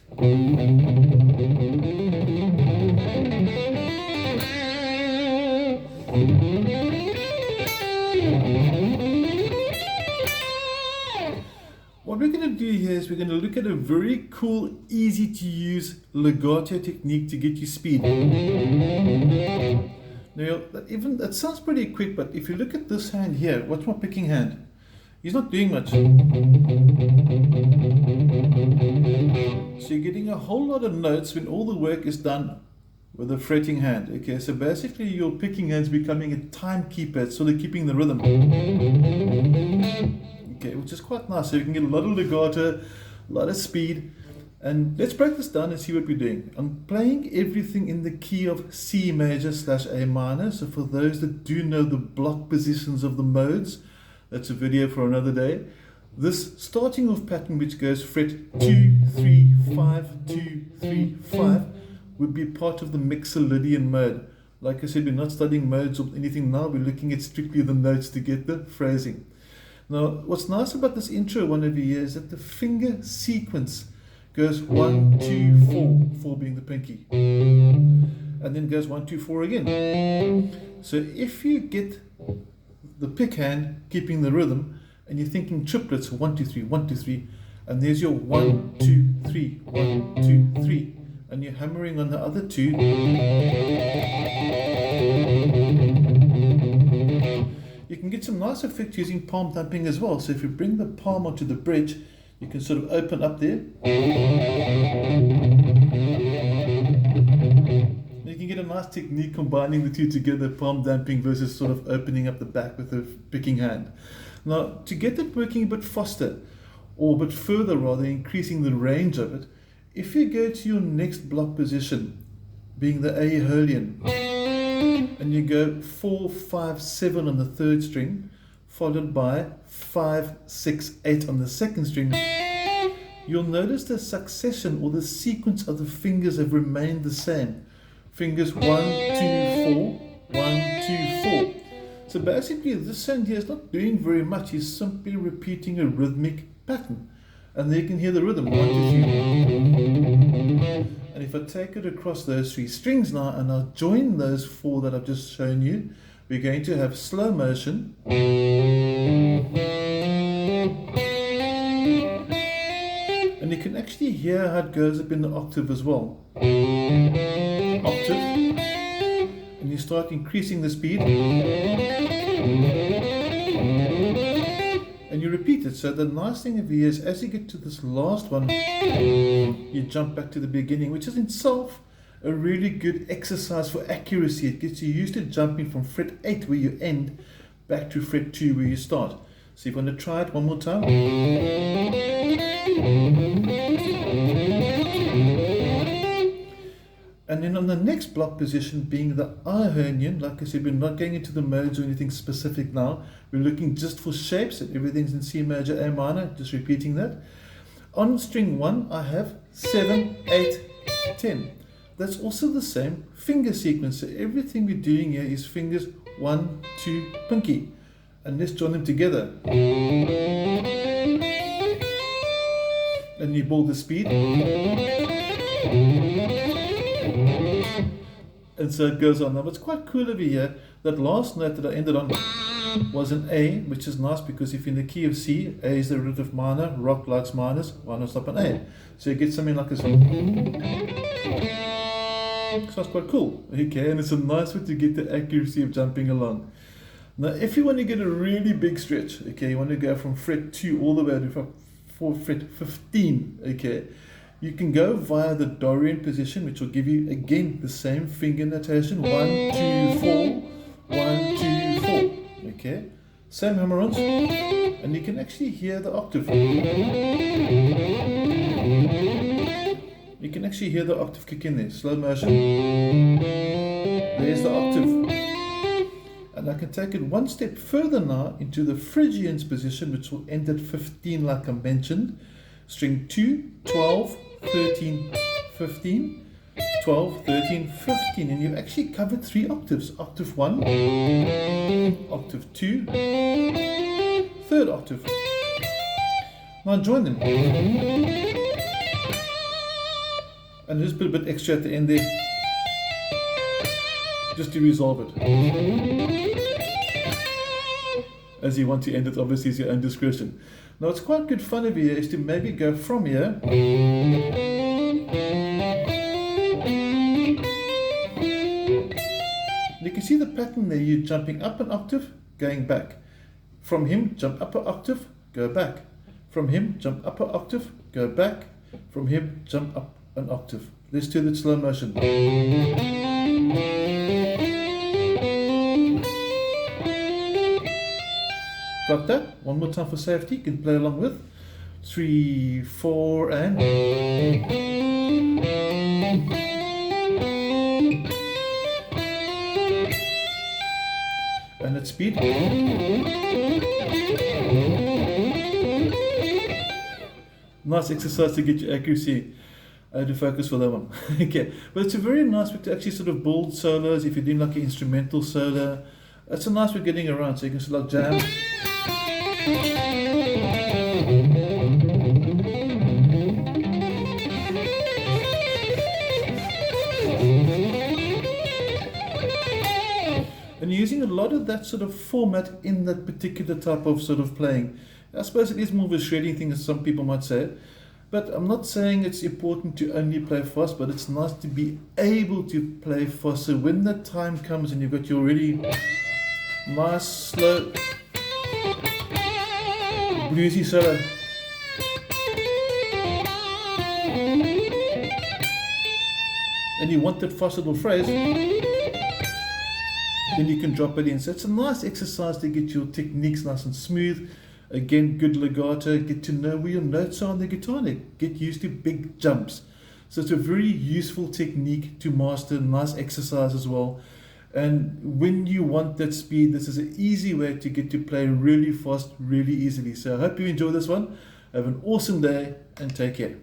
What we're going to do here is we're going to look at a very cool, easy to use legato technique to get you speed. Now, that sounds pretty quick, but if you look at this hand here, watch my picking hand. He's not doing much. So you're getting a whole lot of notes when all the work is done with a fretting hand. Okay, so basically your picking hand's becoming a timekeeper. It's sort of keeping the rhythm. Okay, which is quite nice. So you can get a lot of legato, a lot of speed. And let's break this down and see what we're doing. I'm playing everything in the key of C major / A minor. So for those that do know the block positions of the modes, that's a video for another day. This starting off pattern, which goes fret 2, 3, 5, 2, 3, 5, would be part of the Mixolydian mode. Like I said, we're not studying modes or anything now. We're looking at strictly the notes to get the phrasing. Now, what's nice about this intro one over here is that the finger sequence goes 1, 2, 4, 4 being the pinky, and then goes 1, 2, 4 again. So if you get the pick hand keeping the rhythm, and you're thinking triplets, 1, 2, 3, 1, 2, 3, and there's your 1, 2, 3, 1, 2, 3, and you're hammering on the other two. You can get some nice effect using palm thumping as well. So if you bring the palm onto the bridge, you can sort of open up there. You can get a nice technique combining the two together, palm damping versus sort of opening up the back with a picking hand. Now, to get it working a bit faster, or a bit further rather, increasing the range of it, if you go to your next block position, being the Aeolian, and you go 4, 5, 7 on the third string, followed by 5, 6, 8 on the second string, you'll notice the succession or the sequence of the fingers have remained the same. Fingers 1, 2, 4, 1, 2, 4. So basically this hand here is not doing very much. He's simply repeating a rhythmic pattern. And there you can hear the rhythm, 1, 2, 3. And if I take it across those 3 strings now, and I'll join those 4 that I've just shown you, we're going to have slow motion. And you can actually hear how it goes up in the octave as well. Octave. And you start increasing the speed. And you repeat it. So the nice thing of here is as you get to this last one, you jump back to the beginning, which is in itself a really good exercise for accuracy. It gets you used to jumping from fret 8 where you end back to fret 2 where you start. So if you want to try it one more time. And then on the next block position being the Aeolian, like I said, we're not going into the modes or anything specific now. We're looking just for shapes, and everything's in C major, A minor, just repeating that. On string 1, I have 7, 8, 10. That's also the same finger sequence. So everything we're doing here is fingers 1, 2, pinky. And let's join them together. And you build the speed. And so it goes on. Now what's quite cool over here, that last note that I ended on was an A, which is nice because if you're in the key of C, A is the root of minor, rock likes minors, why not stop on A? So you get something like this. So that's quite cool. Okay, and it's a nice way to get the accuracy of jumping along. Now if you want to get a really big stretch, okay, you want to go from fret 2 all the way to fret 15, okay, you can go via the Dorian position, which will give you again the same finger notation, 1, 2, 4, 1, 2, 4, okay, same hammer-ons, and you can actually hear the octave. You can actually hear the octave kick in there, slow motion, there's the octave. And I can take it one step further now into the Phrygian's position, which will end at 15 like I mentioned. String 2, 12, 13, 15, 12, 13, 15. And you've actually covered 3 octaves. Octave 1, octave 2, third octave. Now join them. And just put a bit extra at the end there, just to resolve it. As you want to end it, obviously, is your own discretion. Now, it's quite good fun over here is to maybe go from here. You can see the pattern there. You're jumping up an octave, going back. From him, jump up an octave, go back. From him, jump up an octave, go back. From him, jump up an octave. Let's do the slow motion. Got that? One more time for safety. You can play along with. 3, 4, and. And at speed. Nice exercise to get your accuracy. I had to focus for that one. Okay, but it's a very nice way to actually sort of build solos. If you're doing like an instrumental solo, it's a nice way of getting around. So you can sort of like jam. And using a lot of that sort of format in that particular type of sort of playing. I suppose it is more of a shredding thing, as some people might say. But I'm not saying it's important to only play fast, but it's nice to be able to play fast. So when the time comes and you've got your really nice, slow, bluesy solo, and you want that fast little phrase, then you can drop it in. So it's a nice exercise to get your techniques nice and smooth. Again, good legato, get to know where your notes are on the guitar neck, get used to big jumps. So it's a very useful technique to master, nice exercise as well. And when you want that speed, this is an easy way to get to play really fast, really easily. So I hope you enjoy this one. Have an awesome day and take care.